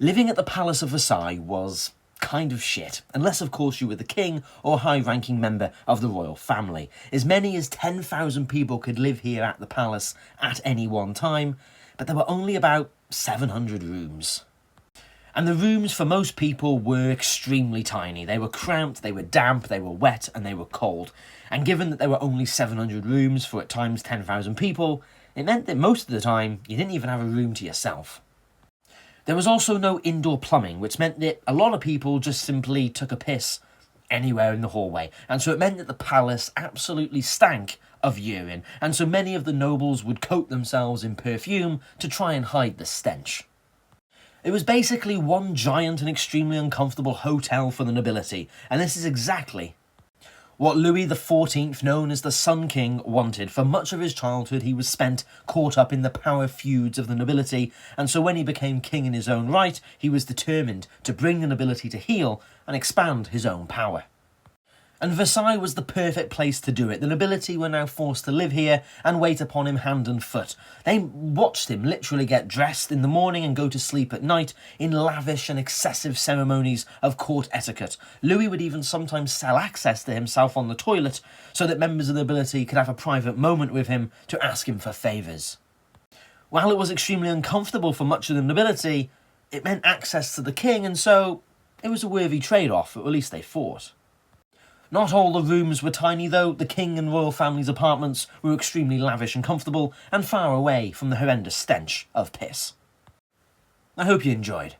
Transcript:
Living at the Palace of Versailles was kind of shit, unless of course you were the king or high-ranking member of the royal family. As many as 10,000 people could live here at the palace at any one time, but there were only about 700 rooms. And the rooms for most people were extremely tiny. They were cramped, they were damp, they were wet, and they were cold. And given that there were only 700 rooms for at times 10,000 people, it meant that most of the time you didn't even have a room to yourself. There was also no indoor plumbing, which meant that a lot of people just simply took a piss anywhere in the hallway, and so it meant that the palace absolutely stank of urine, and so many of the nobles would coat themselves in perfume to try and hide the stench. It was basically one giant and extremely uncomfortable hotel for the nobility, and this is exactly what Louis XIV, known as the Sun King, wanted. For much of his childhood he was spent caught up in the power feuds of the nobility, and so when he became king in his own right, he was determined to bring the nobility to heel and expand his own power. And Versailles was the perfect place to do it. The nobility were now forced to live here and wait upon him hand and foot. They watched him literally get dressed in the morning and go to sleep at night in lavish and excessive ceremonies of court etiquette. Louis would even sometimes sell access to himself on the toilet so that members of the nobility could have a private moment with him to ask him for favours. While it was extremely uncomfortable for much of the nobility, it meant access to the king, and so it was a worthy trade-off, or at least they thought. Not all the rooms were tiny though. The king and royal family's apartments were extremely lavish and comfortable, and far away from the horrendous stench of piss. I hope you enjoyed.